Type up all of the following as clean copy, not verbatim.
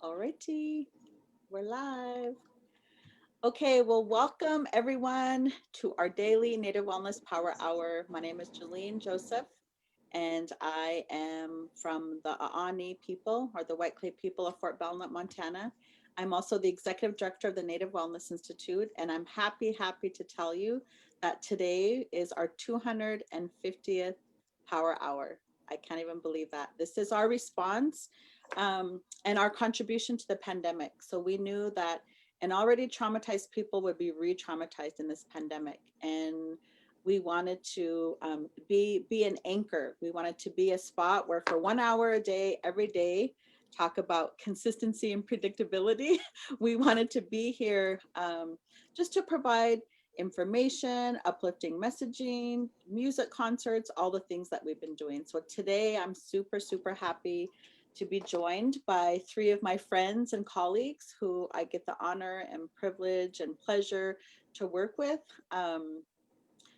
Alrighty, we're live. Okay, well, welcome everyone to our daily Native Wellness Power Hour. My name is Jillene Joseph, and I am from the Aani people, or the White Clay people of Fort Belknap, Montana. I'm also the executive director of the Native Wellness Institute, and I'm happy to tell you that today is our 250th Power Hour. I can't even believe that. This is our response and our contribution to the pandemic. So we knew that and already traumatized people would be re-traumatized in this pandemic, and we wanted to be an anchor. We wanted to be a spot where for 1 hour a day every day, talk about consistency and predictability. We wanted to be here just to provide information, uplifting messaging, music concerts, all the things that we've been doing. So today I'm super happy to be joined by three of my friends and colleagues who I get the honor and privilege and pleasure to work with,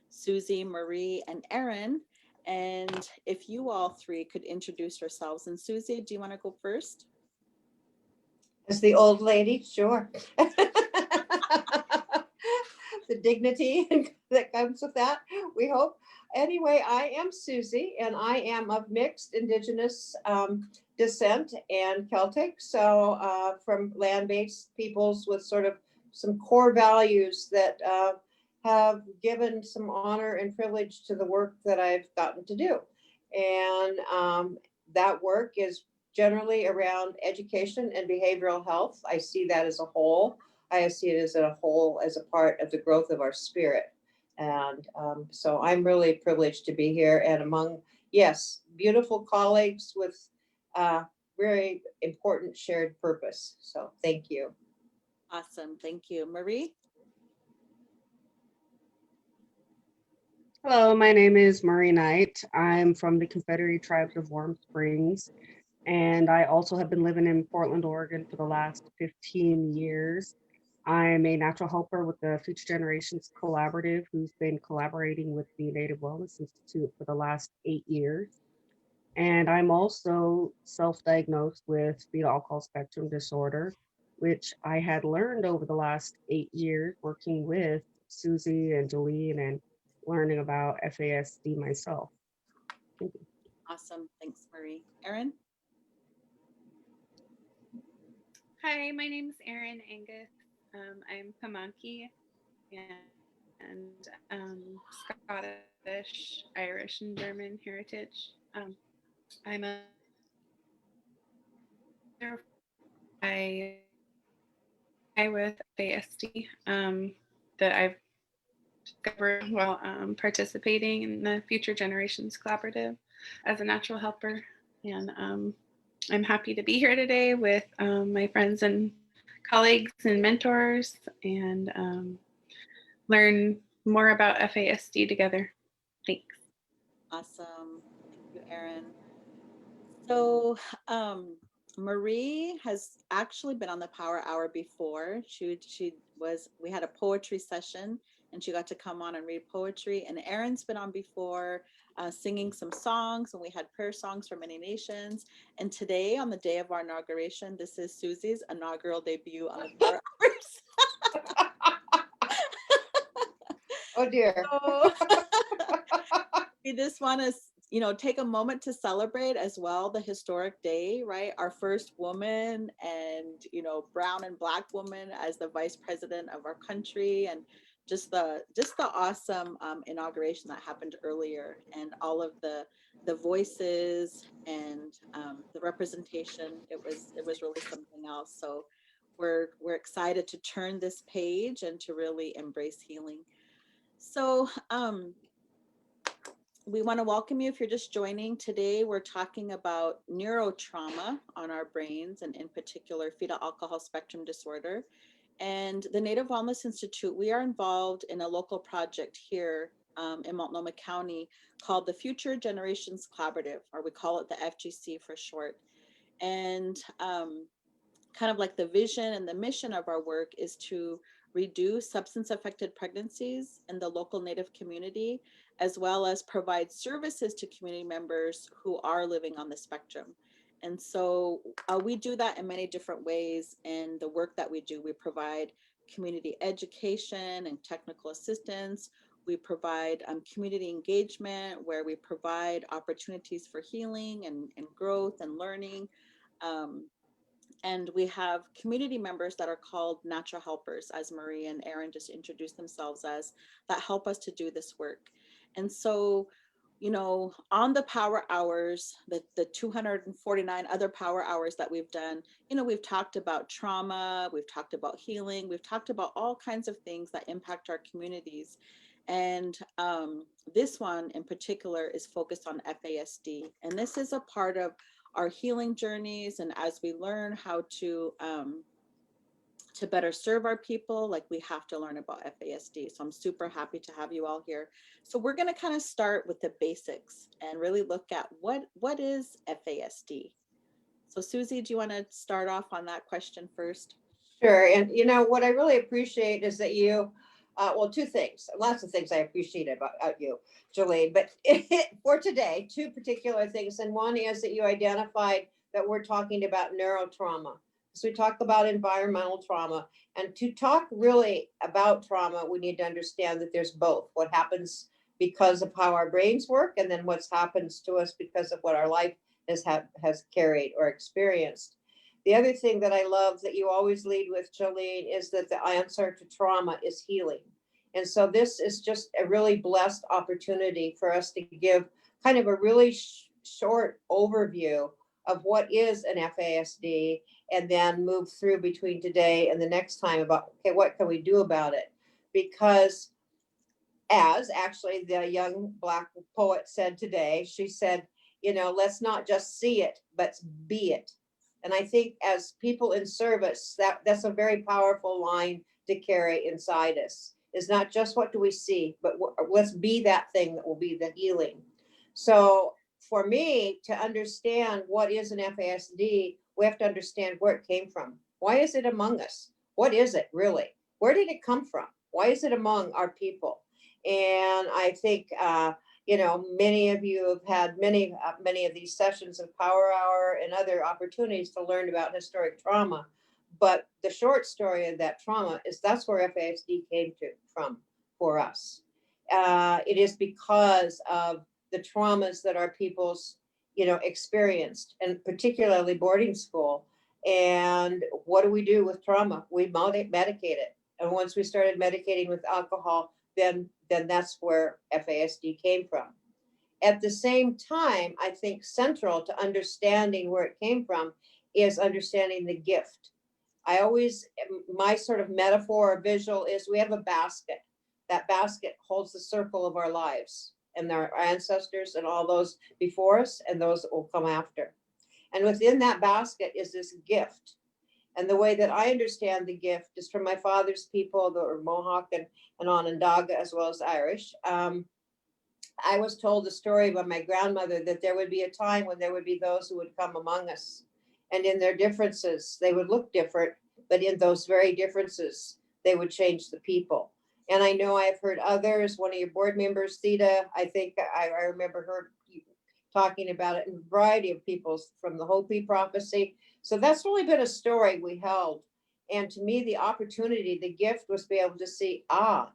Susie, Marie, and Erin. And if you all three could introduce yourselves. And Susie, do you want to go first? As the old lady, sure. The dignity that comes with that, we hope. Anyway, I am Susie, and I am of mixed Indigenous descent and Celtic. So, from land based peoples with sort of some core values that have given some honor and privilege to the work that I've gotten to do. And that work is generally around education and behavioral health. I see that as a whole. I see it as a whole, as a part of the growth of our spirit. And so I'm really privileged to be here and among, yes, beautiful colleagues with very important shared purpose. So thank you. Awesome. Thank you. Marie? Hello, my name is Murray Knight. I'm from the Confederated Tribes of Warm Springs, and I also have been living in Portland, Oregon for the last 15 years. I'm a natural helper with the Future Generations Collaborative, who's been collaborating with the Native Wellness Institute for the last 8 years. And I'm also self diagnosed with fetal alcohol spectrum disorder, which I had learned over the last 8 years working with Susie and Jolene and learning about FASD myself. Thank you. Awesome. Thanks, Marie. Erin? Hi, my name is Erin Angus. I'm Pamunkey and Scottish, Irish, and German heritage. I'm a I with FASD that I've discovered while participating in the Future Generations Collaborative as a natural helper. And I'm happy to be here today with my friends and colleagues and mentors and learn more about FASD together. Thanks. Awesome. Thank you, Erin. So, Marie has actually been on the Power Hour before. She was we had a poetry session, and she got to come on and read poetry. And Erin's been on before, singing some songs, and we had prayer songs for many nations. And today, on the day of our inauguration, this is Susie's inaugural debut on the Power Hours. Oh dear. So, we just want to take a moment to celebrate as well the historic day, right? Our first woman and brown and black woman as the vice president of our country, and just the awesome inauguration that happened earlier, and all of the voices and the representation. It was really something else. So we're excited to turn this page and to really embrace healing. So we want to welcome you if you're just joining. Today, we're talking about neurotrauma on our brains, and in particular, fetal alcohol spectrum disorder. And the Native Wellness Institute, we are involved in a local project here in Multnomah County called the Future Generations Collaborative, or we call it the FGC for short. And kind of like the vision and the mission of our work is to reduce substance affected pregnancies in the local Native community, as well as provide services to community members who are living on the spectrum. And so we do that in many different ways. In the work that we do, we provide community education and technical assistance. We provide community engagement, where we provide opportunities for healing and growth and learning. Um, and we have community members that are called natural helpers, as Marie and Aaron just introduced themselves as, that help us to do this work. And so, you know, on the power hours, the 249 other power hours that we've done, you know, we've talked about trauma, we've talked about healing, we've talked about all kinds of things that impact our communities. And this one in particular is focused on FASD. And this is a part of our healing journeys. And as we learn how to better serve our people, like, we have to learn about FASD. So I'm super happy to have you all here. So we're going to kind of start with the basics and really look at what is FASD. So Susie, do you want to start off on that question first? Sure. And you know, what I really appreciate is that you, well, two things, lots of things I appreciate about you, Jolene, but for today, two particular things. And one is that you identified that we're talking about neurotrauma. So we talk about environmental trauma, and to talk really about trauma, we need to understand that there's both what happens because of how our brains work, and then what happens to us because of what our life has carried or experienced. The other thing that I love that you always lead with, Jolene, is that the answer to trauma is healing. And so this is just a really blessed opportunity for us to give kind of a really short overview of what is an FASD, and then move through between today and the next time about, okay, what can we do about it? Because as actually the young Black poet said today, she said, you know, let's not just see it, but be it. And I think as people in service, that's a very powerful line to carry inside us. Is not just what do we see, but let's be that thing that will be the healing. So for me to understand what is an FASD, we have to understand where it came from. Why is it among us? What is it really? Where did it come from? Why is it among our people? And I think, you know, many of you have had many of these sessions of Power Hour and other opportunities to learn about historic trauma. But the short story of that trauma is that's where FASD came from for us. It is because of the traumas that our people's, you know, experienced, and particularly boarding school. And what do we do with trauma? We medicate it. And once we started medicating with alcohol, then that's where FASD came from. At the same time, I think central to understanding where it came from is understanding the gift. I always, my sort of metaphor or visual is we have a basket. That basket holds the circle of our lives and our ancestors and all those before us and those that will come after. And within that basket is this gift. And the way that I understand the gift is from my father's people, the Mohawk and Onondaga, as well as Irish. I was told the story by my grandmother that there would be a time when there would be those who would come among us. And in their differences, they would look different, but in those very differences, they would change the people. And I know I've heard others, one of your board members, Theta, I think I remember her talking about it in a variety of people from the Hopi prophecy. So that's really been a story we held. And to me, the opportunity, the gift was to be able to see,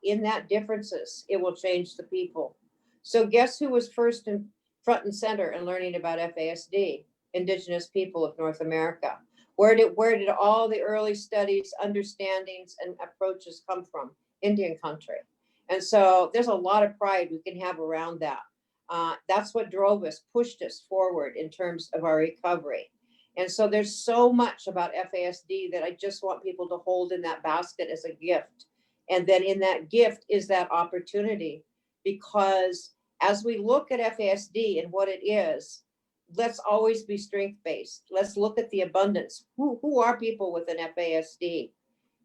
in that differences, it will change the people. So guess who was first and front and center in learning about FASD? Indigenous people of North America. Where did all the early studies, understandings, and approaches come from? Indian country. And so there's a lot of pride we can have around that. That's what drove us, pushed us forward in terms of our recovery. And so there's so much about FASD that I just want people to hold in that basket as a gift. And then in that gift is that opportunity, because as we look at FASD and what it is, let's always be strength-based. Let's look at the abundance. Who are people with an FASD?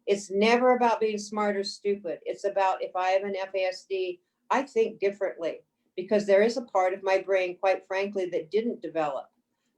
It's never about being smart or stupid. It's about, if I have an FASD, I think differently, because there is a part of my brain, quite frankly, that didn't develop.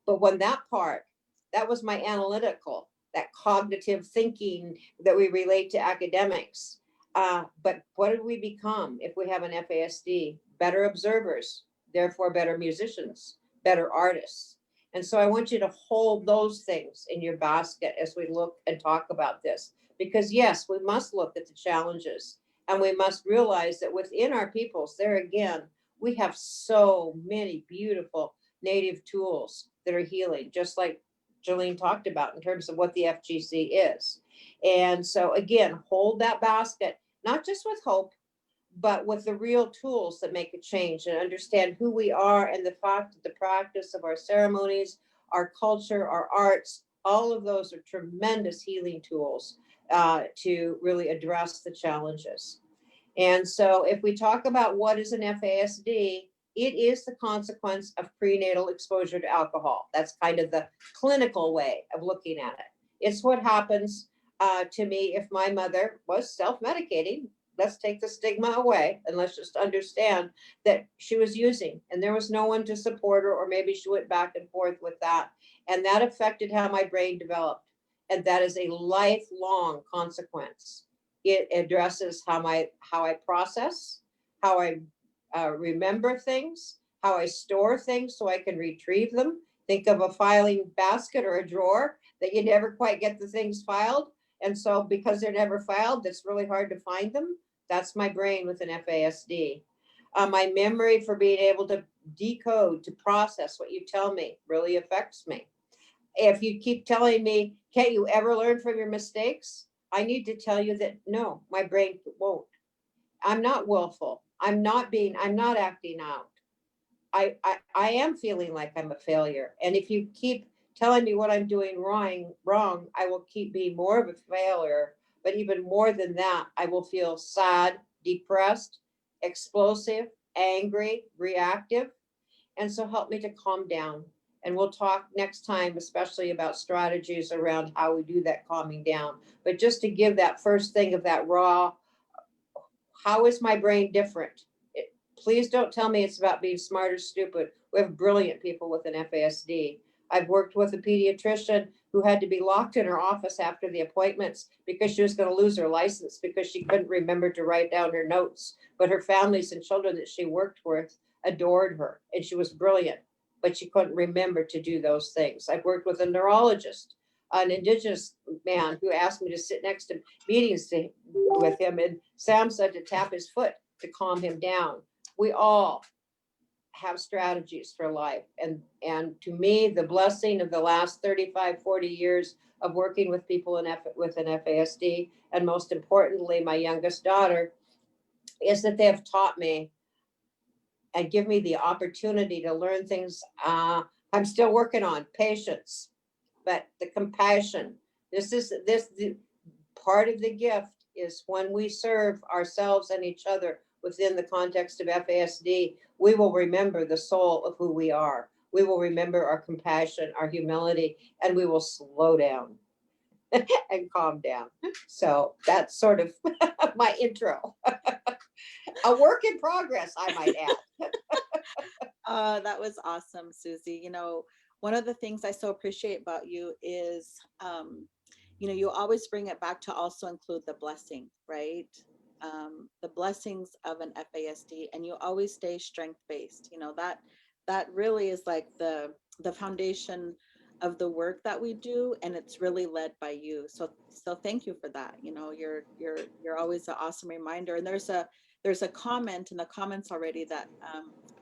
But when that part, that was my analytical, that cognitive thinking that we relate to academics. But what do we become if we have an FASD? Better observers, therefore better musicians, better artists. And so I want you to hold those things in your basket as we look and talk about this. Because yes, we must look at the challenges, and we must realize that within our peoples, there again, we have so many beautiful native tools that are healing, just like Jolene talked about in terms of what the FGC is. And so again, hold that basket, not just with hope, but with the real tools that make a change, and understand who we are, and the fact that the practice of our ceremonies, our culture, our arts, all of those are tremendous healing tools to really address the challenges. And so if we talk about what is an FASD, it is the consequence of prenatal exposure to alcohol. That's kind of the clinical way of looking at it. It's what happens to me if my mother was self-medicating. Let's take the stigma away, and let's just understand that she was using and there was no one to support her, or maybe she went back and forth with that. And that affected how my brain developed. And that is a lifelong consequence. It addresses how I process, how I remember things, how I store things so I can retrieve them. Think of a filing basket or a drawer that you never quite get the things filed. And so because they're never filed, it's really hard to find them. That's my brain with an FASD. My memory for being able to decode, to process what you tell me really affects me. If you keep telling me, can't you ever learn from your mistakes? I need to tell you that no, my brain won't. I'm not willful. I'm not acting out. I am feeling like I'm a failure. And if you keep telling me what I'm doing wrong, I will keep being more of a failure. But even more than that, I will feel sad, depressed, explosive, angry, reactive. And so help me to calm down. And we'll talk next time, especially about strategies around how we do that calming down. But just to give that first thing of that raw, how is my brain different? Please don't tell me it's about being smart or stupid. We have brilliant people with an FASD. I've worked with a pediatrician who had to be locked in her office after the appointments because she was going to lose her license because she couldn't remember to write down her notes. But her families and children that she worked with adored her, and she was brilliant, but she couldn't remember to do those things. I've worked with a neurologist, an Indigenous man who asked me to sit next to meetings with him, and Sam said to tap his foot to calm him down. We all have strategies for life. And to me, the blessing of the last 35, 40 years of working with people with an FASD, and most importantly, my youngest daughter, is that they have taught me and give me the opportunity to learn things I'm still working on: patience, but the compassion. The part of the gift is when we serve ourselves and each other within the context of FASD, we will remember the soul of who we are. We will remember our compassion, our humility, and we will slow down and calm down. So that's sort of my intro. A work in progress, I might add. That was awesome, Susie. One of the things I so appreciate about you is, you always bring it back to also include the blessing, right? The blessings of an FASD, and you always stay strength-based. That really is like the foundation of the work that we do, and it's really led by you. So thank you for that. You're always an awesome reminder. And there's a comment in the comments already that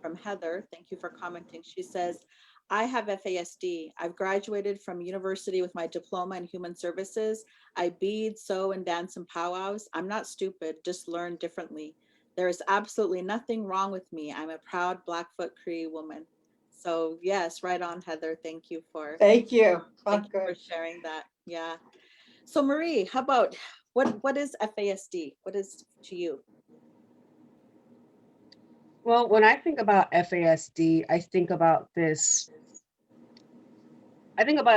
from Heather. Thank you for commenting. She says, I have FASD. I've graduated from university with my diploma in human services. I bead, sew, and dance in powwows. I'm not stupid, just learn differently. There is absolutely nothing wrong with me. I'm a proud Blackfoot Cree woman. So yes, right on, Heather. Thank you for Thank you. for sharing that. Yeah. So Marie, how about what is FASD? What is to you? Well, when I think about FASD, I think about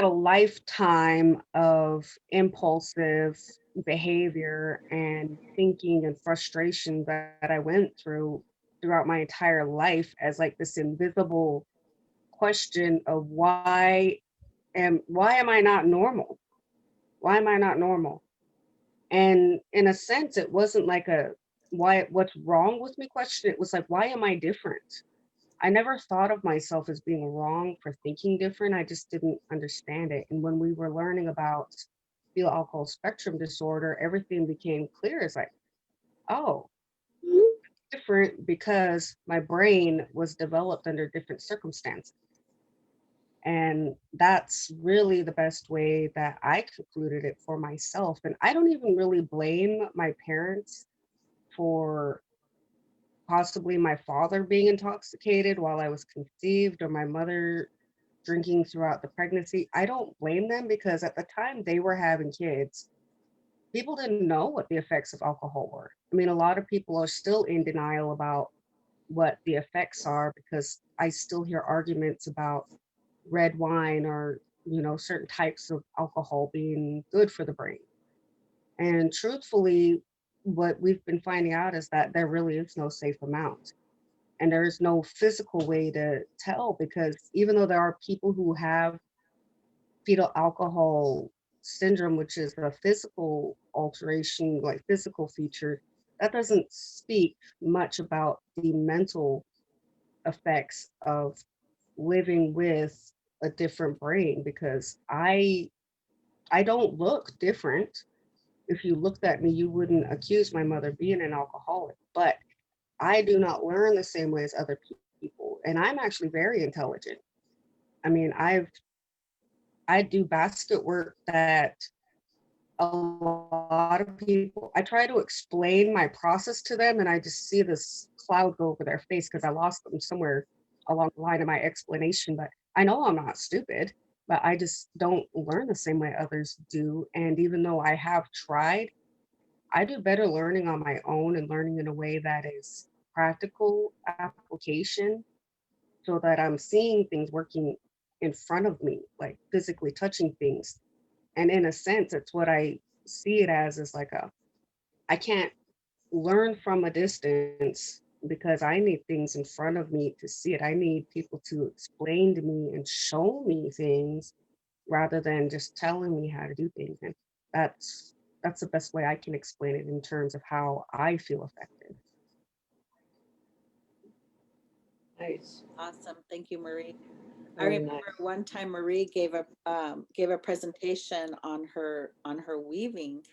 a lifetime of impulsive behavior and thinking and frustration that I went throughout my entire life, as like this invisible question of why am I not normal? Why am I not normal? And in a sense, it wasn't like a what's wrong with me question. It was like, why am I different? I never thought of myself as being wrong for thinking different. I just didn't understand it. And when we were learning about fetal alcohol spectrum disorder, everything became clear. It's like, oh, different because my brain was developed under different circumstances. And that's really the best way that I concluded it for myself. And I don't even really blame my parents for possibly my father being intoxicated while I was conceived or my mother drinking throughout the pregnancy. I don't blame them because at the time they were having kids, people didn't know what the effects of alcohol were. I mean, a lot of people are still in denial about what the effects are because I still hear arguments about red wine or, certain types of alcohol being good for the brain. And truthfully, what we've been finding out is that there really is no safe amount. And there's no physical way to tell because even though there are people who have fetal alcohol syndrome, which is a physical alteration, like physical feature, that doesn't speak much about the mental effects of living with a different brain because I don't look different. If you looked at me, you wouldn't accuse my mother being an alcoholic, but I do not learn the same way as other people. And I'm actually very intelligent. I mean, I do basket work that a lot of people, I try to explain my process to them and I just see this cloud go over their face because I lost them somewhere along the line of my explanation. But I know I'm not stupid, but I just don't learn the same way others do. And even though I have tried, I do better learning on my own and learning in a way that is practical application so that I'm seeing things working in front of me, like physically touching things. And in a sense, it's what I see it as is like I can't learn from a distance because I need things in front of me to see it. I need people to explain to me and show me things rather than just telling me how to do things. And that's the best way I can explain it in terms of how I feel affected. Nice. Awesome. Thank you, Marie. I Very remember nice. one time Marie gave a presentation on her weaving,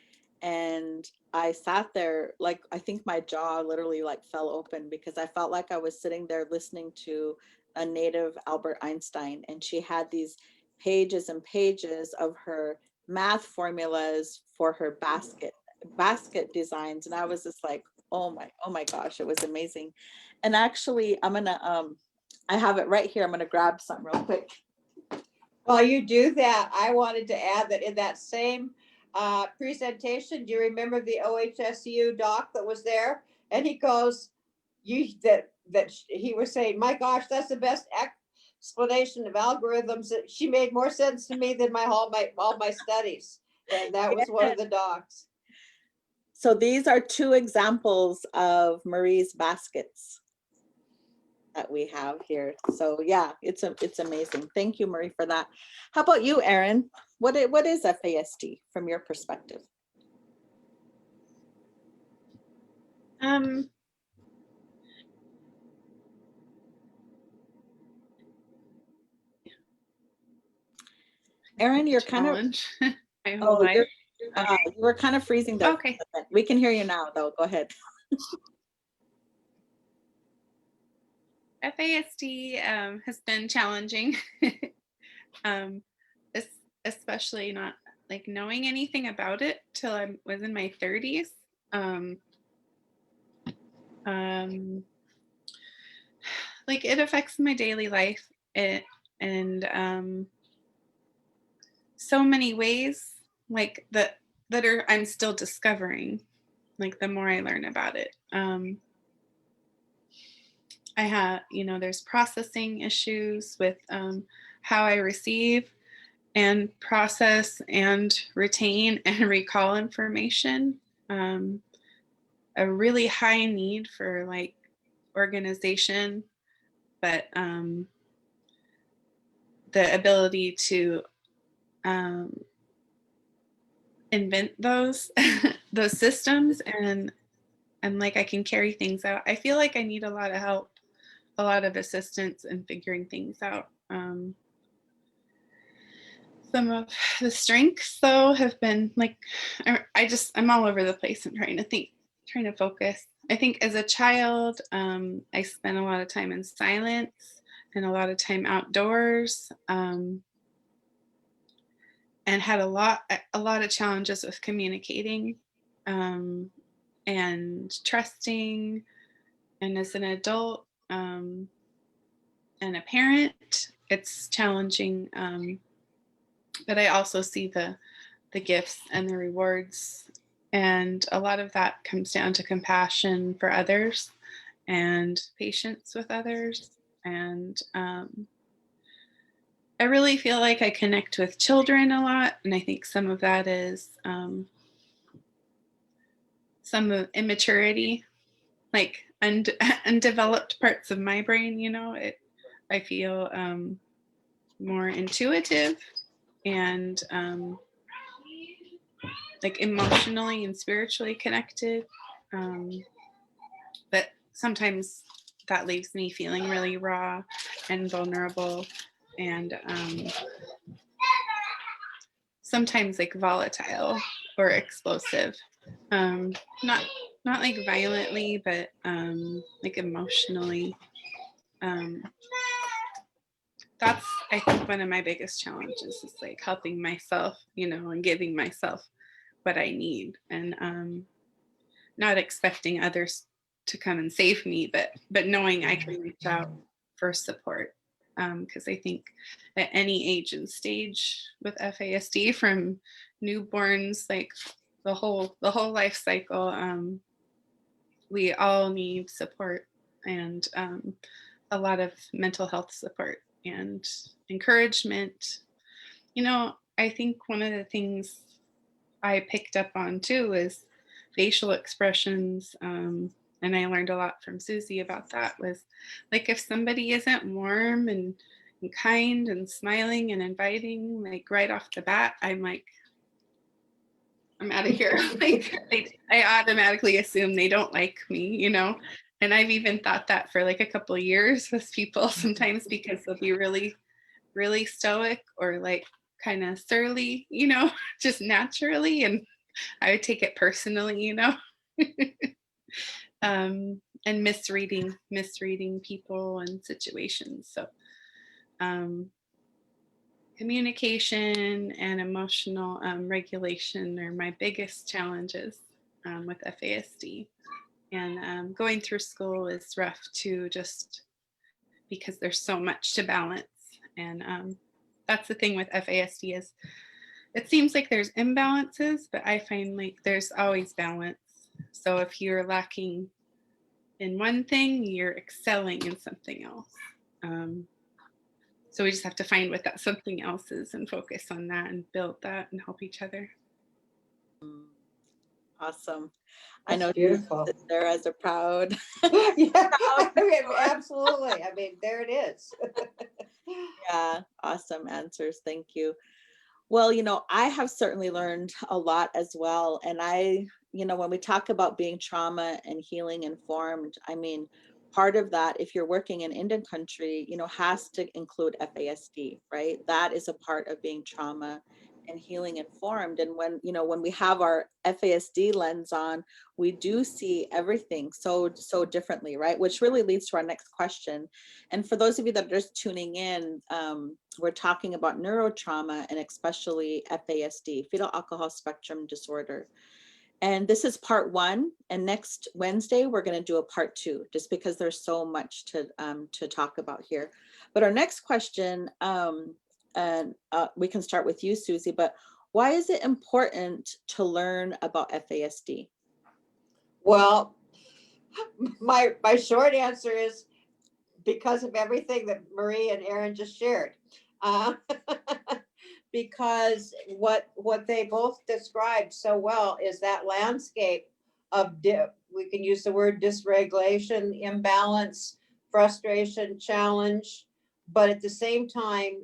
and I sat there like I think my jaw literally like fell open because I felt like I was sitting there listening to a native Albert Einstein, and she had these pages and pages of her math formulas for her basket designs, and I was just like, oh my gosh, it was amazing. And actually, I have it right here. I'm gonna grab some real quick. While you do that, I wanted to add that in that same presentation, do you remember the OHSU doc that was there? And he goes, he was saying, my gosh, that's the best explanation of algorithms. That she made more sense to me than all my studies. And that was one of the docs. So these are two examples of Marie's baskets that we have here. So yeah, it's amazing. Thank you, Marie, for that. How about you, Erin? What is FASD from your perspective? Erin, you're kind of my whole life. you were kind of freezing there. Okay. We can hear you now, though. Go ahead. FASD has been challenging, especially not like knowing anything about it till I was in my 30s. Like it affects my daily life and so many ways like that are I'm still discovering, like the more I learn about it. I have, there's processing issues with how I receive and process and retain and recall information. A really high need for like organization, but the ability to invent those those systems and like I can carry things out. I feel like I need a lot of help, a lot of assistance in figuring things out. Some of the strengths, though, have been like, I'm all over the place. I'm trying to think, trying to focus. I think as a child, I spent a lot of time in silence and a lot of time outdoors, and had a lot of challenges with communicating, and trusting. And as an adult, and a parent, it's challenging. But I also see the gifts and the rewards. And a lot of that comes down to compassion for others and patience with others. And I really feel like I connect with children a lot. And I think some of that is some of immaturity, like undeveloped parts of my brain, I feel more intuitive and like emotionally and spiritually connected. But sometimes that leaves me feeling really raw and vulnerable and sometimes like volatile or explosive. Not like violently, but like emotionally. That's, I think, one of my biggest challenges is like helping myself, and giving myself what I need, and not expecting others to come and save me, but knowing I can reach out for support. Because I think at any age and stage with FASD, from newborns, like the whole life cycle, we all need support and a lot of mental health support and encouragement. I think one of the things I picked up on too is facial expressions. And I learned a lot from Susie about that, was like if somebody isn't warm and kind and smiling and inviting, like right off the bat, I'm like, I'm out of here. Like I automatically assume they don't like me, And I've even thought that for like a couple of years with people sometimes, because they'll be really, really stoic or like kind of surly, just naturally. And I would take it personally, and misreading people and situations. So communication and emotional regulation are my biggest challenges with FASD. And going through school is rough too, just because there's so much to balance. And that's the thing with FASD, is it seems like there's imbalances, but I find like there's always balance. So if you're lacking in one thing, you're excelling in something else. So we just have to find what that something else is and focus on that and build that and help each other. Awesome. That's I know beautiful. There as a proud. Yeah, I mean, absolutely. I mean, there it is. Yeah, awesome answers. Thank you. Well, I have certainly learned a lot as well. And when we talk about being trauma and healing informed, I mean, part of that, if you're working in Indian country, has to include FASD, right? That is a part of being trauma and healing informed. And when we have our FASD lens on, we do see everything so differently, right? Which really leads to our next question. And for those of you that are just tuning in, we're talking about neurotrauma and especially FASD, fetal alcohol spectrum disorder. And this is part 1. And next Wednesday, we're going to do a part 2, just because there's so much to talk about here. But our next question, and we can start with you, Susie, but why is it important to learn about FASD? Well, my short answer is because of everything that Marie and Aaron just shared. Because what they both described so well is that landscape of we can use the word dysregulation, imbalance, frustration, challenge, but at the same time,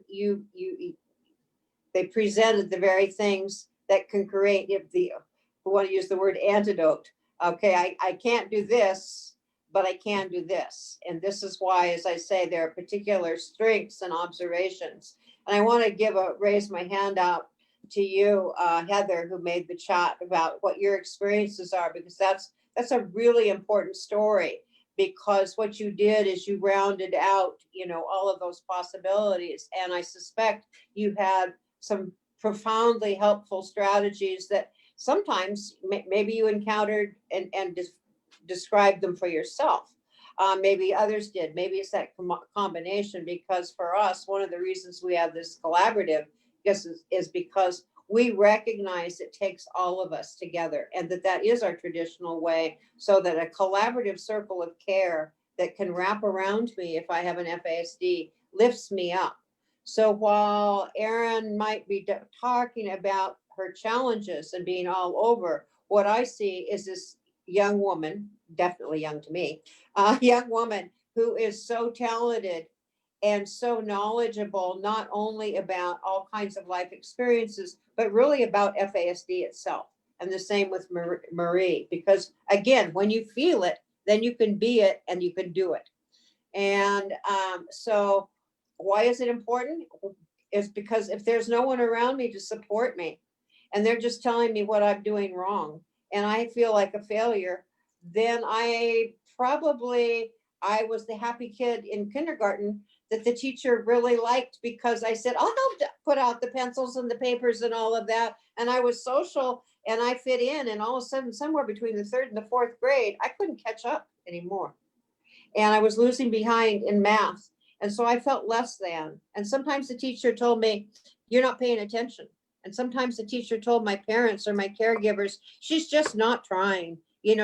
they presented the very things that can create, if we want to use the word antidote. Okay, I can't do this, but I can do this. And this is why, as I say, there are particular strengths and observations. And I want to raise my hand out to you, Heather, who made the chat about what your experiences are, because that's a really important story. Because what you did is you rounded out, all of those possibilities. And I suspect you had some profoundly helpful strategies that sometimes maybe you encountered and described them for yourself. Maybe others did. Maybe it's that combination, because for us, one of the reasons we have this collaborative is because we recognize it takes all of us together, and that is our traditional way, so that a collaborative circle of care that can wrap around me if I have an FASD lifts me up. So while Erin might be talking about her challenges and being all over, what I see is this young woman, definitely young to me, young woman who is so talented and so knowledgeable, not only about all kinds of life experiences, but really about FASD itself. And the same with Marie, because again, when you feel it, then you can be it and you can do it. And so why is it important? Is because if there's no one around me to support me, and they're just telling me what I'm doing wrong, and I feel like a failure, then I was the happy kid in kindergarten that the teacher really liked, because I said, I'll help to put out the pencils and the papers and all of that. And I was social and I fit in. And all of a sudden, somewhere between the third and the fourth grade, I couldn't catch up anymore. And I was losing behind in math. And so I felt less than. And sometimes the teacher told me, you're not paying attention. And sometimes the teacher told my parents or my caregivers, she's just not trying. She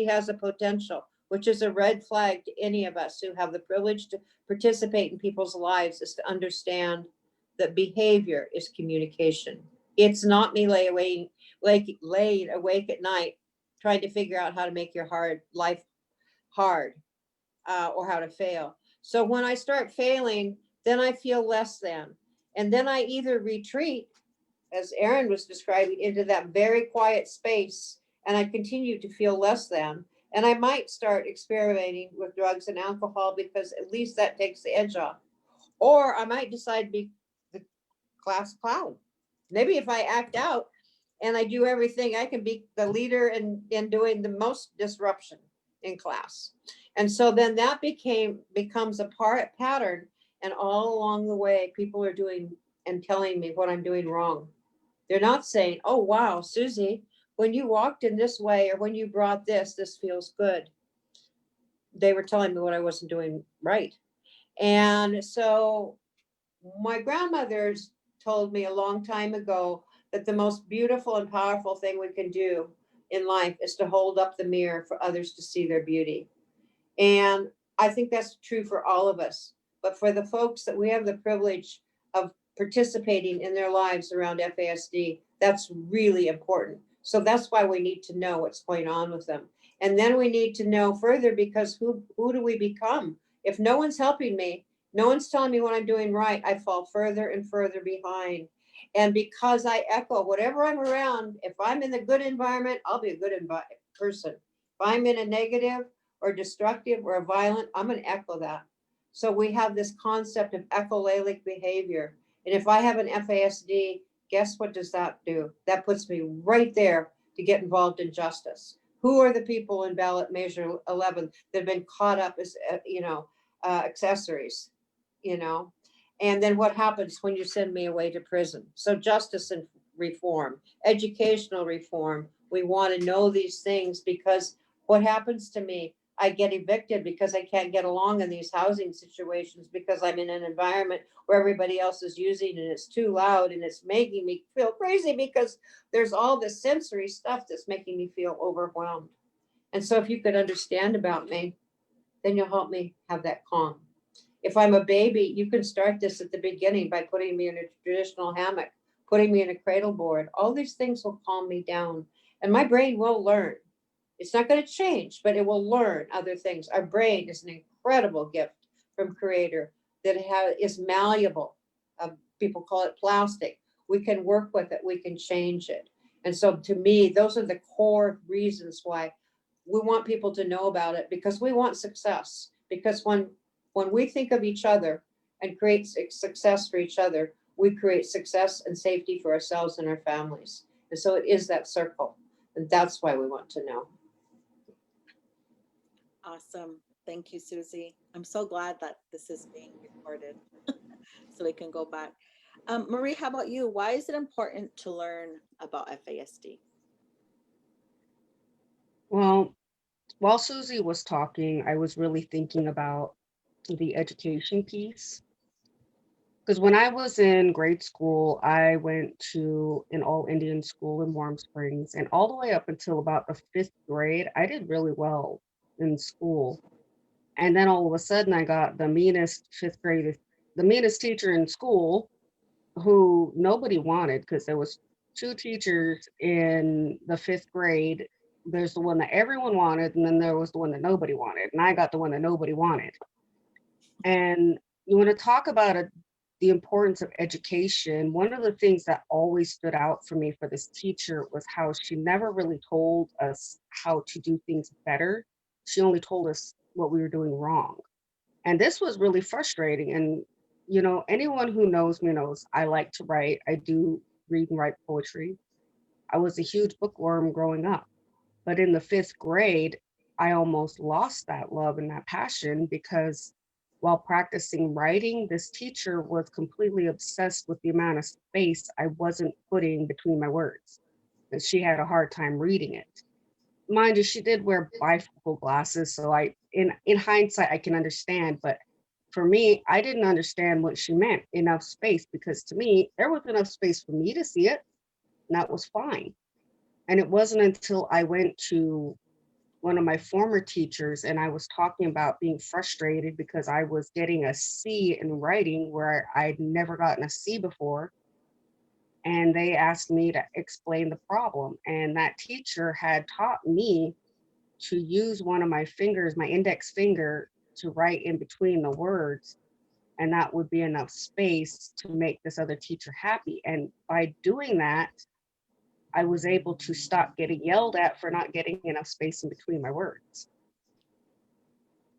has a potential, which is a red flag to any of us who have the privilege to participate in people's lives, is to understand that behavior is communication. It's not me laying awake at night trying to figure out how to make your life hard, or how to fail. So when I start failing, then I feel less than. And then I either retreat, as Erin was describing, into that very quiet space, and I continue to feel less than. And I might start experimenting with drugs and alcohol, because at least that takes the edge off. Or I might decide to be the class clown. Maybe if I act out and I do everything, I can be the leader in doing the most disruption in class. And so then that becomes a pattern. And all along the way, people are doing and telling me what I'm doing wrong. They're not saying, oh, wow, Susie, when you walked in this way, or when you brought this feels good. They were telling me what I wasn't doing right. And so my grandmother's told me a long time ago that the most beautiful and powerful thing we can do in life is to hold up the mirror for others to see their beauty. And I think that's true for all of us. But for the folks that we have the privilege of participating in their lives around FASD, that's really important. So that's why we need to know what's going on with them. And then we need to know further, because who do we become? If no one's helping me, no one's telling me what I'm doing right, I fall further and further behind. And because I echo whatever I'm around, if I'm in the good environment, I'll be a good person. If I'm in a negative or destructive or violent, I'm going to echo that. So we have this concept of echolalic behavior. And if I have an FASD, guess what does that do? That puts me right there to get involved in justice. Who are the people in ballot measure 11 that have been caught up as, accessories, And then what happens when you send me away to prison? So justice and reform, educational reform. We want to know these things, because what happens to me? I get evicted because I can't get along in these housing situations, because I'm in an environment where everybody else is using, and it's too loud, and it's making me feel crazy, because there's all this sensory stuff that's making me feel overwhelmed. And so if you could understand about me, then you'll help me have that calm. If I'm a baby, you can start this at the beginning by putting me in a traditional hammock, putting me in a cradle board. All these things will calm me down, and my brain will learn. It's not going to change, but it will learn other things. Our brain is an incredible gift from Creator that is malleable. People call it plastic. We can work with it. We can change it. And so to me, those are the core reasons why we want people to know about it because we want success. Because when we think of each other and create success for each other, we create success and safety for ourselves and our families. And so it is that circle. And that's why we want to know. Awesome. Thank you, Susie. I'm so glad that this is being recorded so we can go back. Marie, how about you? Why is it important to learn about FASD? Well, while Susie was talking, I was really thinking about the education piece. Because when I was in grade school, I went to an all Indian school in Warm Springs, and all the way up until about the fifth grade, I did really well in school. And then all of a sudden, I got the meanest the meanest teacher in school who nobody wanted because there was two teachers in the fifth grade. There's the one that everyone wanted, and then there was the one that nobody wanted, and I got the one that nobody wanted. And you want to talk about the importance of education. One of the things that always stood out for me for this teacher was how she never really told us how to do things better. She only told us what we were doing wrong. And this was really frustrating. And, anyone who knows me knows I like to write. I do read and write poetry. I was a huge bookworm growing up. But in the fifth grade, I almost lost that love and that passion because while practicing writing, this teacher was completely obsessed with the amount of space I wasn't putting between my words. And she had a hard time reading it. Mind you, she did wear bifocal glasses, so in hindsight, I can understand. But for me, I didn't understand what she meant, enough space, because to me, there was enough space for me to see it, and that was fine. And it wasn't until I went to one of my former teachers and I was talking about being frustrated because I was getting a C in writing where I'd never gotten a C before. And they asked me to explain the problem. And that teacher had taught me to use one of my fingers, my index finger, to write in between the words. And that would be enough space to make this other teacher happy. And by doing that, I was able to stop getting yelled at for not getting enough space in between my words.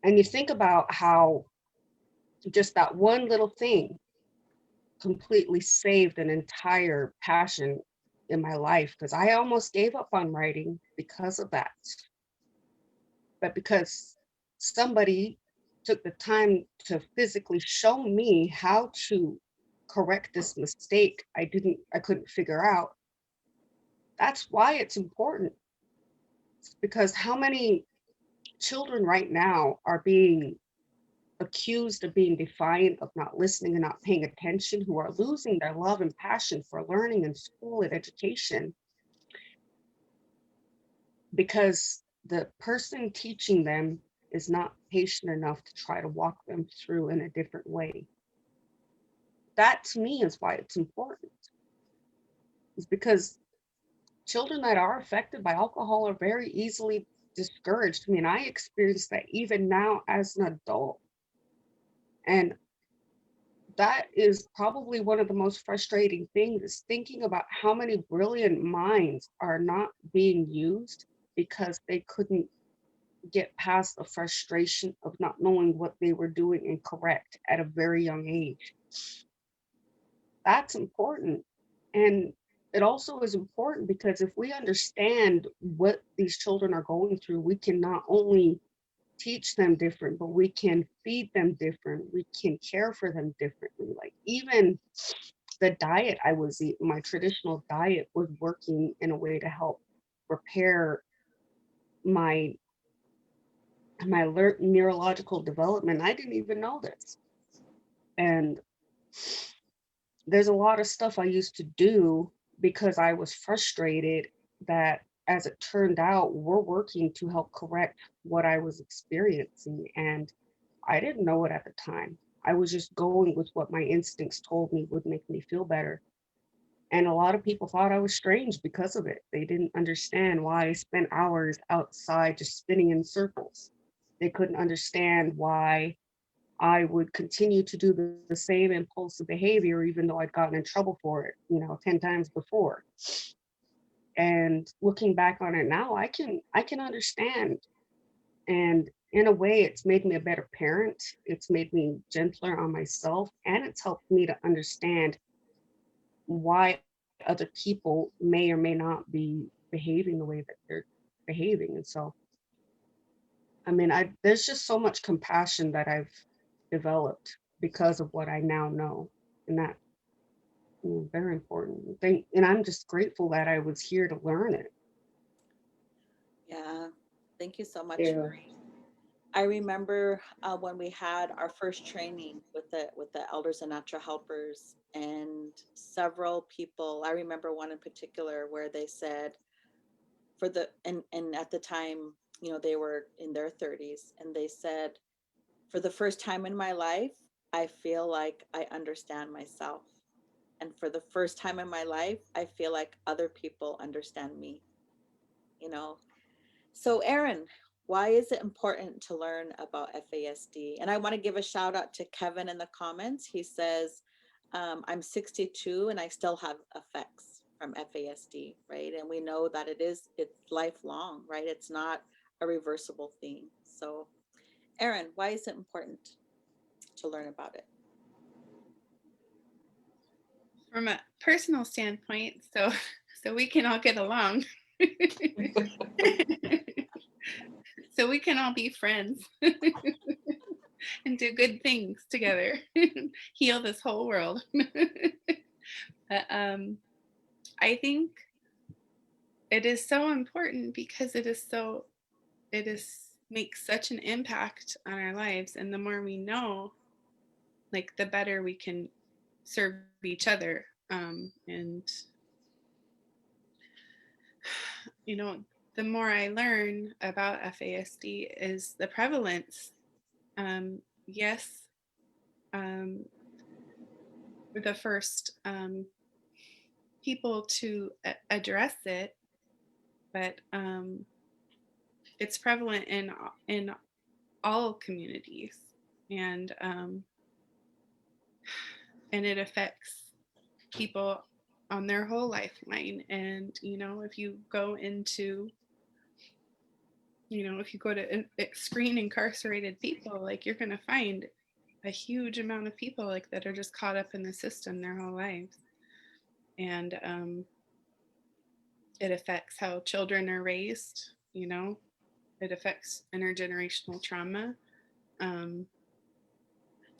And you think about how just that one little thing completely saved an entire passion in my life, because I almost gave up on writing because of that. But because somebody took the time to physically show me how to correct this mistake I couldn't figure out, that's why it's important. Because how many children right now are being accused of being defiant, of not listening and not paying attention, who are losing their love and passion for learning in school and education because the person teaching them is not patient enough to try to walk them through in a different way. That to me is why it's important. Is because children that are affected by alcohol are very easily discouraged. I mean, I experienced that even now as an adult. And that is probably one of the most frustrating things, is thinking about how many brilliant minds are not being used because they couldn't get past the frustration of not knowing what they were doing incorrect at a very young age. That's important. And it also is important because if we understand what these children are going through, we can not only teach them different, but we can feed them different. We can care for them differently. Like even the diet I was eating, my traditional diet was working in a way to help repair my neurological development. I didn't even know this. And there's a lot of stuff I used to do because I was frustrated that, as it turned out, we're working to help correct what I was experiencing. And I didn't know it at the time. I was just going with what my instincts told me would make me feel better. And a lot of people thought I was strange because of it. They didn't understand why I spent hours outside just spinning in circles. They couldn't understand why I would continue to do the same impulsive behavior, even though I'd gotten in trouble for it, 10 times before. And looking back on it now, I can understand. And in a way, it's made me a better parent. It's made me gentler on myself, and it's helped me to understand why other people may or may not be behaving the way that they're behaving. And so, I mean, there's just so much compassion that I've developed because of what I now know, and that very important. And I'm just grateful that I was here to learn it. Yeah. Thank you so much. Yeah. I remember when we had our first training with the elders and natural helpers, and several people. I remember one in particular where they said, for the and at the time, you know, they were in their 30s, and they said, for the first time in my life, I feel like I understand myself, and for the first time in my life, I feel like other people understand me. You know, so, Erin, why is it important to learn about FASD? And I want to give a shout out to Kevin in the comments. He says, I'm 62 and I still have effects from FASD, right? And we know that it's lifelong, right? It's not a reversible thing. So, Erin, why is it important to learn about it? From a personal standpoint, so we can all get along. So we can all be friends and do good things together, heal this whole world. I think it is so important because it makes such an impact on our lives, and the more we know, like, the better we can serve each other. And you know, the more I learn about FASD is the prevalence. Yes, we're the first people to address it, but it's prevalent in all communities, and it affects people on their whole lifeline. And you know, if you go into, if you go to screen incarcerated people, like, you're going to find a huge amount of people like that are just caught up in the system their whole lives. And it affects how children are raised. It affects intergenerational trauma,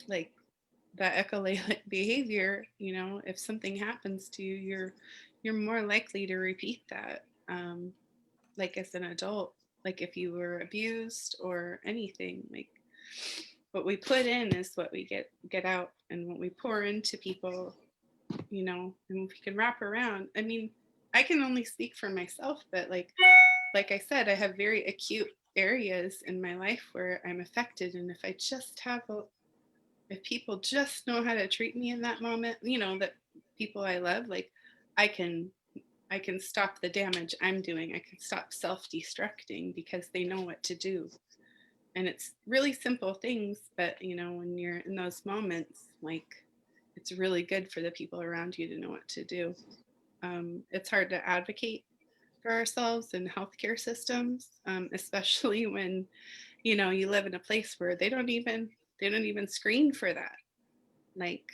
like that echolalic behavior. If something happens to you, you're more likely to repeat that, like, as an adult. Like, if you were abused or anything, like, what we put in is what we get out, and what we pour into people, and we can wrap around. I mean, I can only speak for myself, but like I said, I have very acute areas in my life where I'm affected, and if people just know how to treat me in that moment, that people I love, like, I can stop the damage I'm doing. I can stop self-destructing because they know what to do. And it's really simple things, but when you're in those moments, like, it's really good for the people around you to know what to do. It's hard to advocate for ourselves in healthcare systems, especially when you live in a place where they don't even screen for that. Like,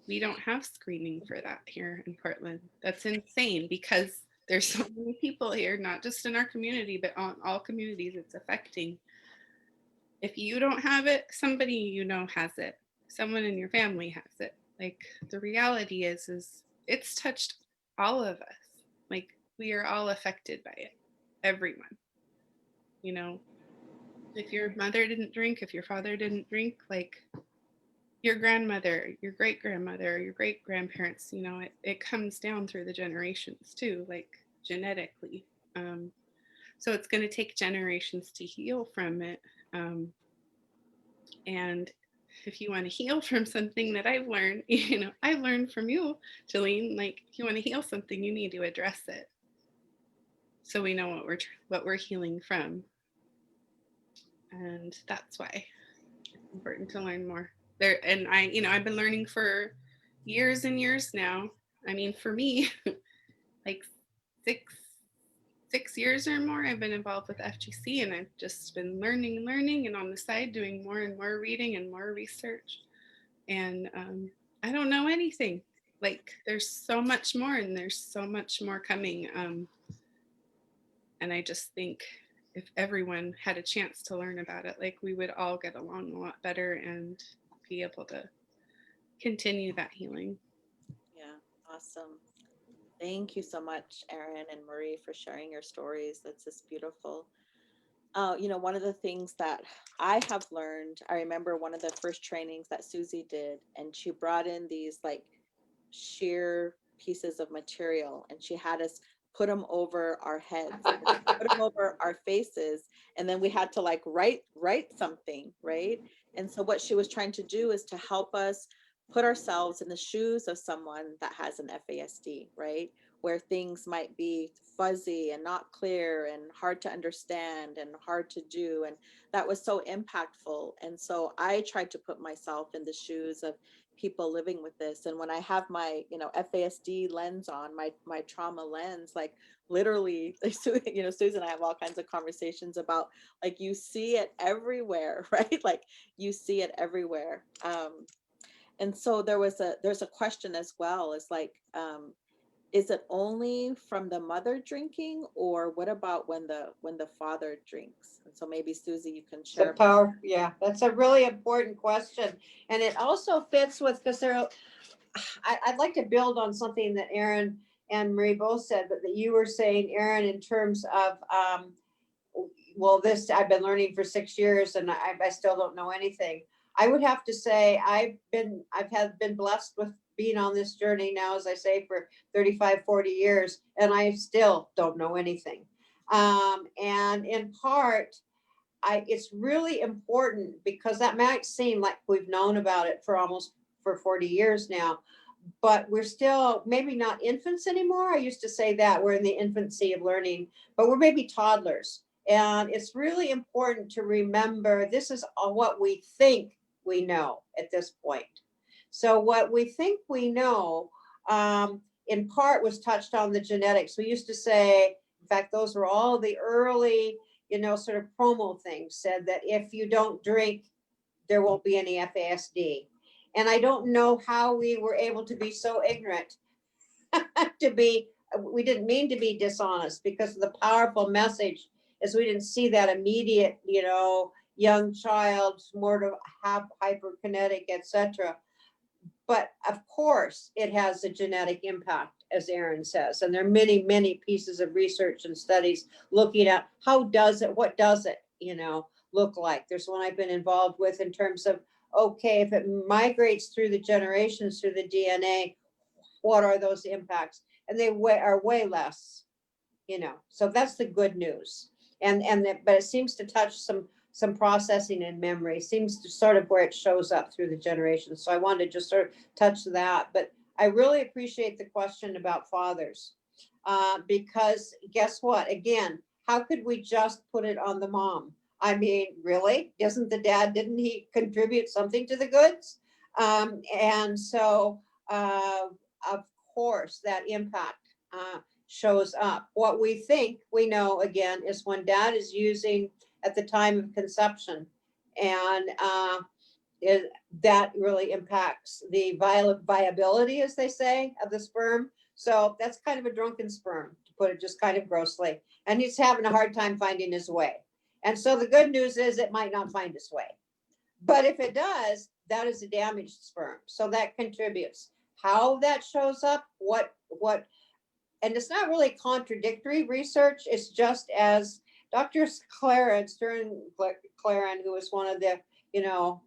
we don't have screening for that here in Portland. That's insane, because there's so many people here, not just in our community, but on all communities it's affecting. If you don't have it, somebody has it. Someone in your family has it. Like, the reality is it's touched all of us. Like, we are all affected by it. Everyone. If your mother didn't drink, if your father didn't drink, like, your grandmother, your great grandmother, your great grandparents, it comes down through the generations too, like, genetically. So it's going to take generations to heal from it. And if you want to heal from something that I've learned, I've learned from you, Jolene, like, if you want to heal something, you need to address it, so we know what we're healing from. And that's why it's important to learn more. And I've been learning for years and years now. I mean, for me, like six years or more, I've been involved with FGC, and I've just been learning, and on the side doing more and more reading and more research. And I don't know anything. Like, there's so much more, and there's so much more coming. And I just think if everyone had a chance to learn about it, like, we would all get along a lot better and be able to continue that healing. Yeah, awesome. Thank you so much, Erin and Marie, for sharing your stories. That's just beautiful. One of the things that I have learned, I remember one of the first trainings that Susie did, and she brought in these like sheer pieces of material, and she had us put them over our heads, put them over our faces, and then we had to like write something, right? And so what she was trying to do is to help us put ourselves in the shoes of someone that has an FASD, right? Where things might be fuzzy and not clear and hard to understand and hard to do. And that was so impactful. And so I tried to put myself in the shoes of people living with this. And when I have my, FASD lens on, my trauma lens, like literally, Susan and I have all kinds of conversations about, like, you see it everywhere, right? Like, you see it everywhere. And so there's a question as well, is like, is it only from the mother drinking, or what about when the father drinks? And so maybe Susie, you can The share. power, yeah, that's a really important question. And it also fits with, because I'd like to build on something that Erin and Marie both said, but that you were saying, Erin, in terms of, well, this I've been learning for 6 years, and I still don't know anything. I would have to say I've been blessed with being on this journey now, as I say, for 35, 40 years, and I still don't know anything. And in part, it's really important, because that might seem like we've known about it for 40 years now, but we're still maybe not infants anymore. I used to say that we're in the infancy of learning, but we're maybe toddlers. And it's really important to remember this is what we think we know at this point. So what we think we know, in part, was touched on the genetics. We used to say, in fact, those were all the early, sort of promo things, said that if you don't drink, there won't be any FASD. And I don't know how we were able to be so ignorant we didn't mean to be dishonest, because of the powerful message, is we didn't see that immediate, young child, more to have hyperkinetic, etc. But of course, it has a genetic impact, as Erin says. And there are many, many pieces of research and studies looking at what does it, look like. There's one I've been involved with in terms of, okay, if it migrates through the generations, through the DNA, what are those impacts? And they are way less, so that's the good news. But it seems to touch some processing and memory, seems to sort of where it shows up through the generations. So I wanted to just sort of touch that. But I really appreciate the question about fathers, because guess what? Again, how could we just put it on the mom? I mean, really? Didn't he contribute something to the goods? And so, of course, that impact shows up. What we think we know, again, is when dad is using at the time of conception, and that really impacts the viability, as they say, of the sperm. So that's kind of a drunken sperm, to put it just kind of grossly, and he's having a hard time finding his way. And so the good news is it might not find its way, but if it does, that is a damaged sperm. So that contributes. How that shows up, and it's not really contradictory research. It's just as Dr. Clarence, who was one of the,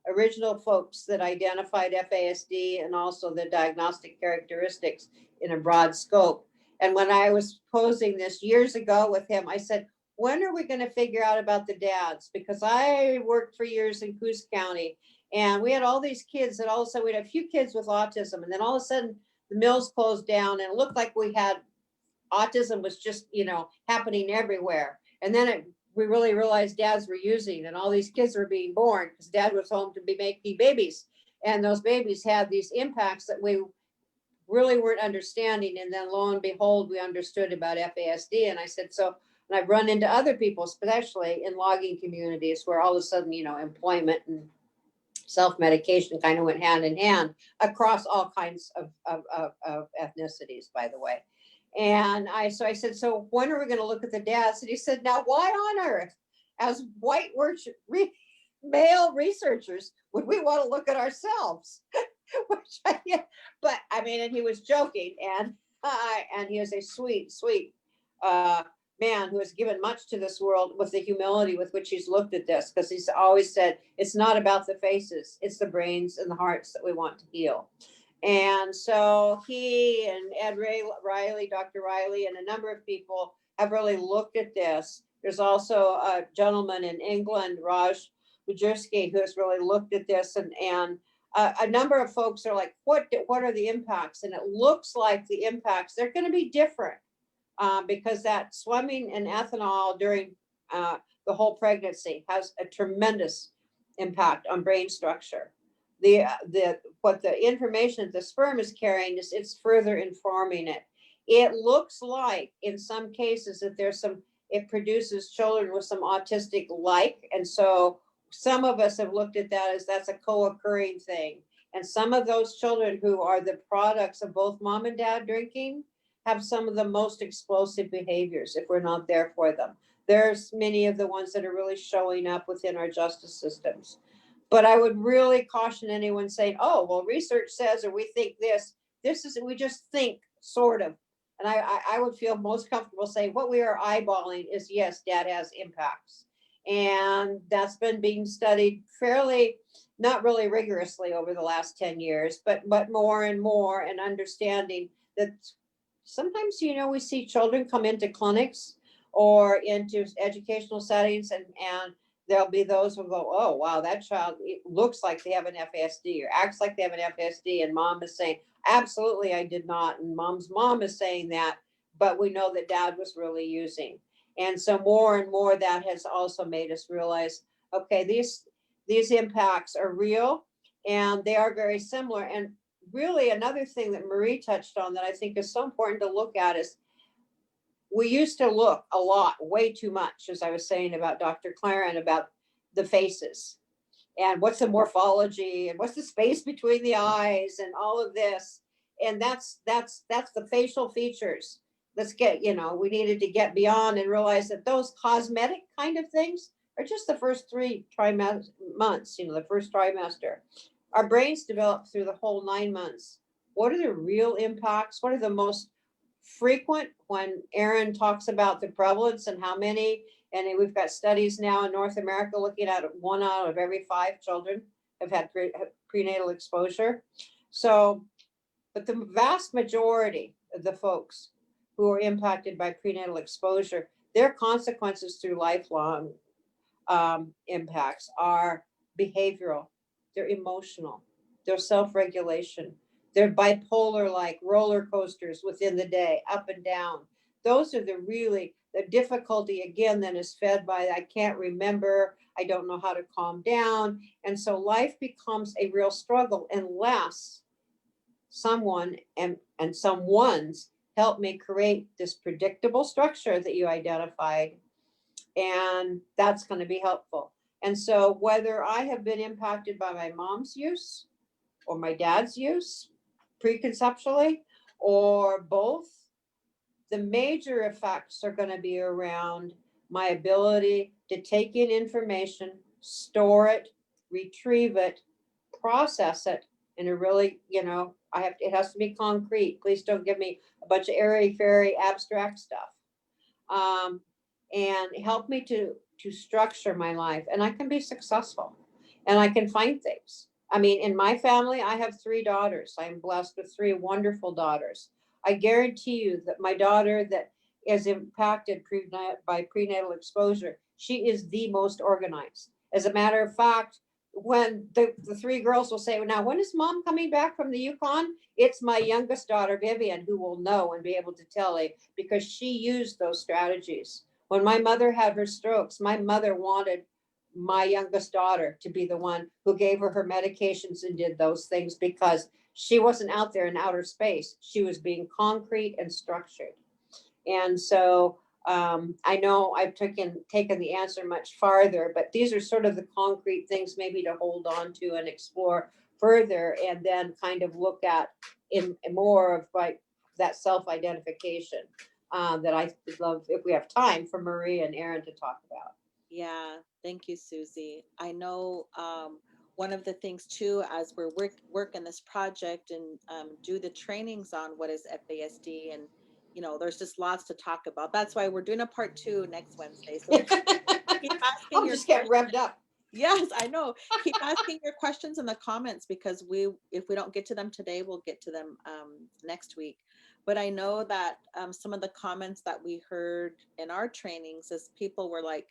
original folks that identified FASD and also the diagnostic characteristics in a broad scope. And when I was posing this years ago with him, I said, when are we going to figure out about the dads? Because I worked for years in Coos County, and we had all these kids that all of a sudden, we had a few kids with autism, and then all of a sudden the mills closed down, and it looked like we had autism was just, happening everywhere. And then we really realized dads were using, and all these kids were being born because dad was home to be making babies. And those babies had these impacts that we really weren't understanding. And then lo and behold, we understood about FASD. And I said, so, and I've run into other people, especially in logging communities, where all of a sudden, you know, employment and self-medication kind of went hand in hand across all kinds of ethnicities, by the way. And so I said, so when are we going to look at the dads? And he said, now why on earth, as white male researchers, would we want to look at ourselves? But I mean, and he was joking, and he is a sweet, sweet man who has given much to this world with the humility with which he's looked at this, because he's always said it's not about the faces, it's the brains and the hearts that we want to heal. And so he and Riley, Dr. Riley, and a number of people have really looked at this. There's also a gentleman in England, Raj Mujerski, who has really looked at this, and a number of folks are like, what are the impacts? And it looks like the impacts, they're going to be different. Because that swimming in ethanol during the whole pregnancy has a tremendous impact on brain structure. What the information the sperm is carrying is it's further informing it. It looks like in some cases that it produces children with some autistic like, and so some of us have looked at that as that's a co-occurring thing. And some of those children who are the products of both mom and dad drinking have some of the most explosive behaviors if we're not there for them. There's many of the ones that are really showing up within our justice systems. But I would really caution anyone saying, oh, well, research says, or we think we just think, sort of. And I would feel most comfortable saying what we are eyeballing is, yes, dad has impacts. And that's been being studied fairly, not really rigorously over the last 10 years, but more and more, and understanding that sometimes, you know, we see children come into clinics or into educational settings, and there'll be those who go, oh, wow, that child, it looks like they have an FASD or acts like they have an FASD. And mom is saying, absolutely, I did not. And mom's mom is saying that, but we know that dad was really using. And so more and more that has also made us realize, okay, these impacts are real and they are very similar. And really another thing that Marie touched on that I think is so important to look at is we used to look a lot, way too much, as I was saying about Dr. Claren, about the faces and what's the morphology and what's the space between the eyes and all of this. And that's the facial features. Let's get, you know, we needed to get beyond and realize that those cosmetic kind of things are just the first 3 months, you know, the first trimester. Our brains develop through the whole 9 months. What are the real impacts? What are the most frequent? When Aaron talks about the prevalence and how many, and we've got studies now in North America looking at 1 out of every 5 children have had prenatal exposure. So, but the vast majority of the folks who are impacted by prenatal exposure, their consequences through lifelong impacts are behavioral, they're emotional, they're self-regulation, they're bipolar, like roller coasters within the day, up and down. Those are the difficulty, again, then is fed by, I can't remember, I don't know how to calm down. And so life becomes a real struggle unless someone and someone's help me create this predictable structure that you identified. And that's going to be helpful. And so whether I have been impacted by my mom's use or my dad's use preconceptually or both, the major effects are going to be around my ability to take in information, store it, retrieve it, process it in a really, you know, it has to be concrete. Please don't give me a bunch of airy fairy abstract stuff. And help me to structure my life, and I can be successful and I can find things. I mean, in my family, I have 3 daughters. I'm blessed with 3 wonderful daughters. I guarantee you that my daughter that is impacted by prenatal exposure, she is the most organized. As a matter of fact, when the 3 girls will say, now, when is mom coming back from the Yukon? It's my youngest daughter, Vivian, who will know and be able to tell you, because she used those strategies. When my mother had her strokes, my mother wanted my youngest daughter to be the one who gave her medications and did those things, because she wasn't out there in outer space. She was being concrete and structured. And so I know I've taken the answer much farther, but these are sort of the concrete things maybe to hold on to and explore further, and then kind of look at in more of like that self-identification that I would love, if we have time, for Marie and Aaron to talk about. Yeah, thank you, Susie. I know one of the things too, as we're working this project and do the trainings on what is FASD, and there's just lots to talk about. That's why we're doing a part 2 next Wednesday. So keep asking I'm your just getting questions. revved up. Yes, I know. Keep asking your questions in the comments, because if we don't get to them today, we'll get to them next week. But I know that some of the comments that we heard in our trainings is people were like,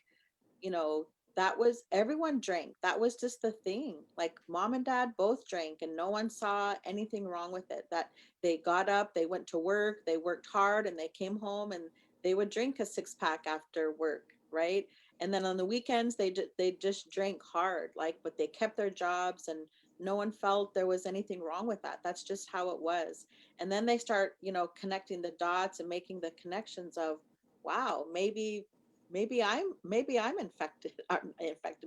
that was, everyone drank. That was just the thing. Like mom and dad both drank and no one saw anything wrong with it. That they got up, they went to work, they worked hard, and they came home and they would drink a 6-pack after work, right? And then on the weekends, they just drank hard, like, but they kept their jobs and no one felt there was anything wrong with that. That's just how it was. And then they start, connecting the dots and making the connections of, wow, maybe I'm infected,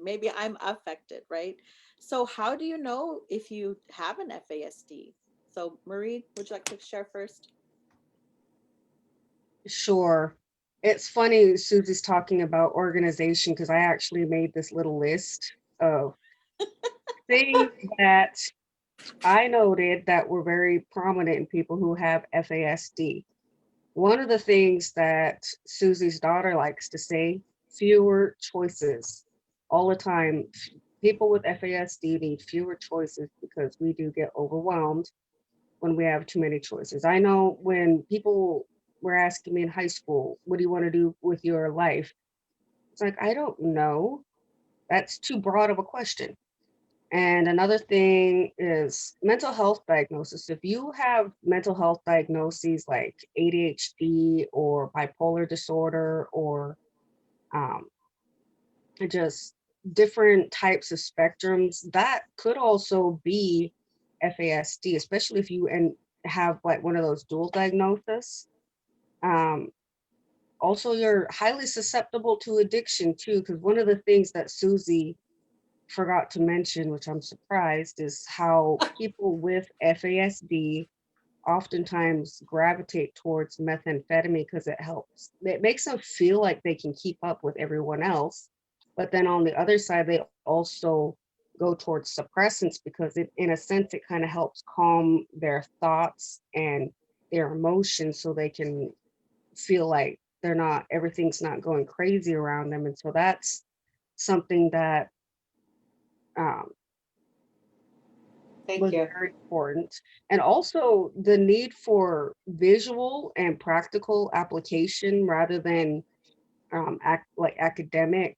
maybe I'm affected, right? So how do you know if you have an FASD? So Marie, would you like to share first? Sure. It's funny Susie's talking about organization, because I actually made this little list of things that I noted that were very prominent in people who have FASD. One of the things that Susie's daughter likes to say, fewer choices. All the time, people with FASD need fewer choices because we do get overwhelmed when we have too many choices. I know when people were asking me in high school, what do you want to do with your life? It's like, I don't know. That's too broad of a question. And another thing is mental health diagnosis. If you have mental health diagnoses like ADHD or bipolar disorder, or um, just different types of spectrums, that could also be FASD, especially if you have like one of those dual diagnoses. Um, Also, you're highly susceptible to addiction too, because one of the things that Susie forgot to mention, which I'm surprised, is how people with FASD oftentimes gravitate towards methamphetamine because it makes them feel like they can keep up with everyone else. But then on the other side, they also go towards suppressants because in a sense, it kind of helps calm their thoughts and their emotions so they can feel like everything's not going crazy around them. And so that's something that um, Thank was you. very important. And also the need for visual and practical application rather than like academic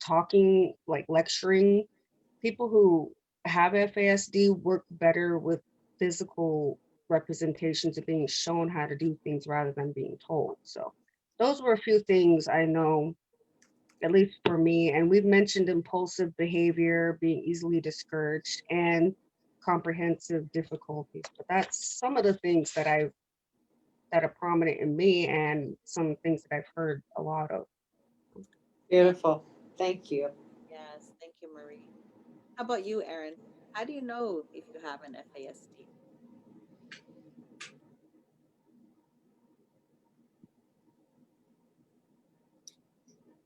talking, like lecturing. People who have FASD work better with physical representations of being shown how to do things rather than being told. So those were a few things I know, at least for me. And we've mentioned impulsive behavior, being easily discouraged, and comprehensive difficulties. But that's some of the things that are prominent in me, and some things that I've heard a lot of. Beautiful. Thank you. Yes, thank you, Marie. How about you, Erin? How do you know if you have an FASD?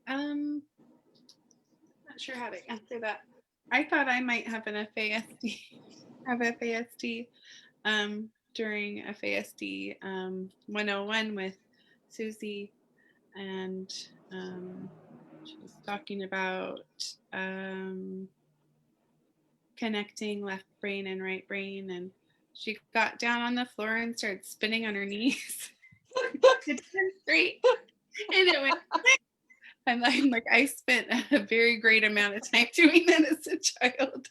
Not sure how to answer that. I thought I might have an FASD, have FASD during FASD 101 with Susie, and she was talking about connecting left brain and right brain, and she got down on the floor and started spinning on her knees. It turned straight, and it went. And I'm like, I spent a very great amount of time doing that as a child.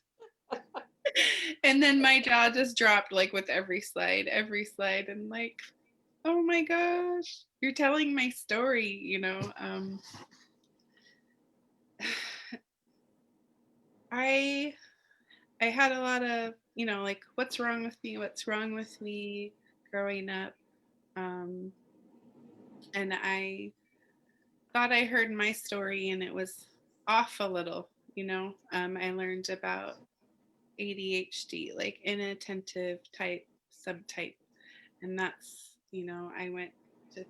And then my jaw just dropped like with every slide, and like, oh my gosh, you're telling my story. I had a lot of you know, like, what's wrong with me? What's wrong with me growing up? And I thought I heard my story and it was off a little, you know. I learned about ADHD, like inattentive type subtype. And that's, you know, I went to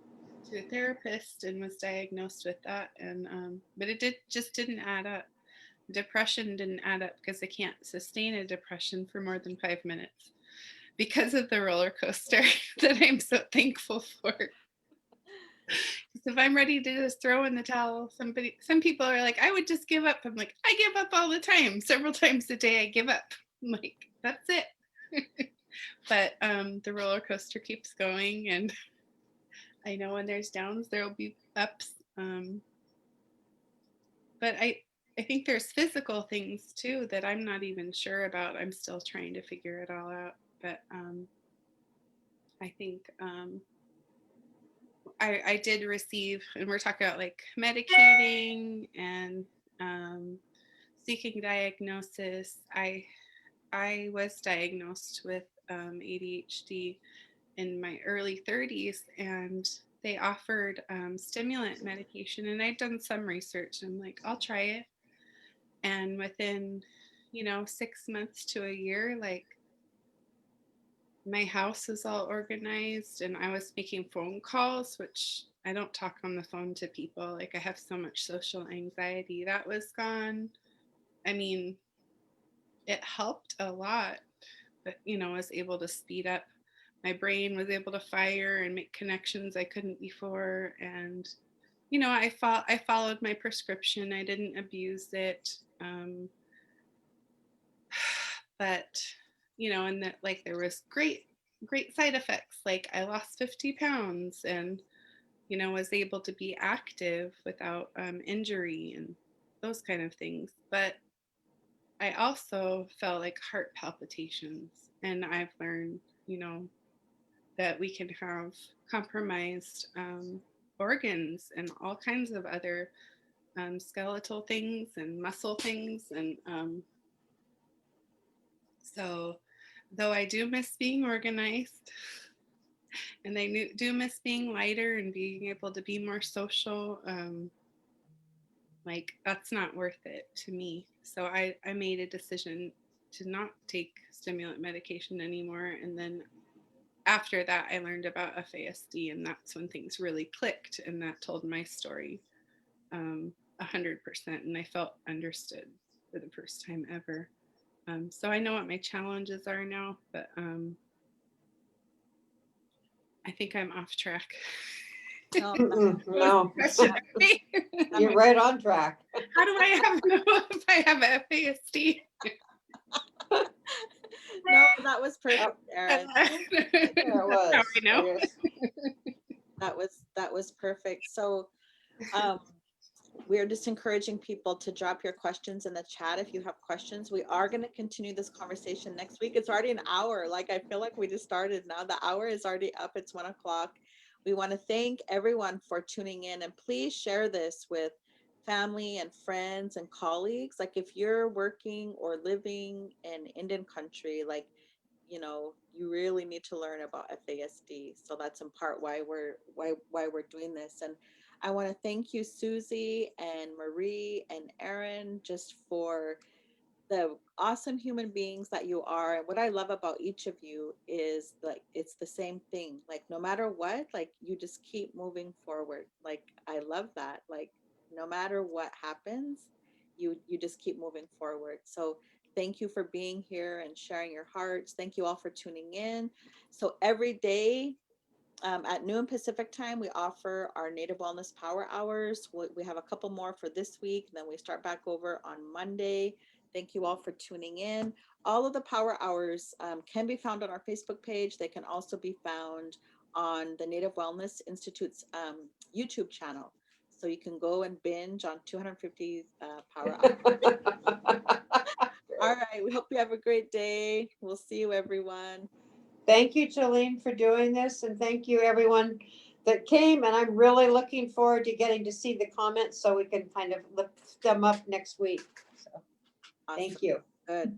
a therapist and was diagnosed with that. And but it just didn't add up. Depression didn't add up because I can't sustain a depression for more than 5 minutes because of the roller coaster that I'm so thankful for. If I'm ready to just throw in the towel, some people are like, I would just give up. I'm like, I give up all the time. Several times a day I give up. I'm like, that's it. But the roller coaster keeps going, and I know when there's downs, there will be ups. But I think there's physical things too that I'm not even sure about. I'm still trying to figure it all out. But I think I did receive, and we're talking about like medicating and seeking diagnosis. I was diagnosed with ADHD in my early 30s, and they offered stimulant medication, and I'd done some research. I'm like, I'll try it. And within, you know, 6 months to a year, like, my house is all organized and I was making phone calls, which I don't talk on the phone to people. Like, I have so much social anxiety. That was gone. I mean, it helped a lot, but, you know, I was able to speed up. My brain was able to fire and make connections I couldn't before. And, you know, I followed my prescription. I didn't abuse it. But, you know, and that, like, there was great side effects. Like, I lost 50 pounds and, you know, was able to be active without injury and those kind of things. But I also felt like heart palpitations. And I've learned, you know, that we can have compromised organs and all kinds of other skeletal things and muscle things. And so, though I do miss being organized, and I do miss being lighter and being able to be more social, like, that's not worth it to me. So I made a decision to not take stimulant medication anymore. And then after that, I learned about FASD, and that's when things really clicked, and that told my story 100%, and I felt understood for the first time ever. So I know what my challenges are now, but I think I'm off track. No, No, you're right on track. How do I know if I have FASD? no, that was perfect, Erin. There it was. How I know. That was perfect. So we're just encouraging people to drop your questions in the chat if you have questions. We are going to continue this conversation next week. It's already an hour. Like, I feel like we just started now. The hour is already up. It's 1 o'clock. We want to thank everyone for tuning in, and please share this with family and friends and colleagues. Like, if you're working or living in Indian country, like, you know, you really need to learn about FASD. So that's in part why we're doing this. And I want to thank you, Susie and Marie and Erin, just for the awesome human beings that you are. And what I love about each of you is, like, it's the same thing. Like, no matter what, like, you just keep moving forward. Like, I love that. Like, no matter what happens, you just keep moving forward. So thank you for being here and sharing your hearts. Thank you all for tuning in. So every day, at noon Pacific time, we offer our Native Wellness Power Hours. We have a couple more for this week, and then we start back over on Monday. Thank you all for tuning in. All of the Power Hours can be found on our Facebook page. They can also be found on the Native Wellness Institute's YouTube channel. So you can go and binge on 250 Power Hours. All right. We hope you have a great day. We'll see you, everyone. Thank you, Jolene, for doing this, and thank you, everyone that came. And I'm really looking forward to getting to see the comments so we can kind of lift them up next week. So, Awesome. thank you. Good.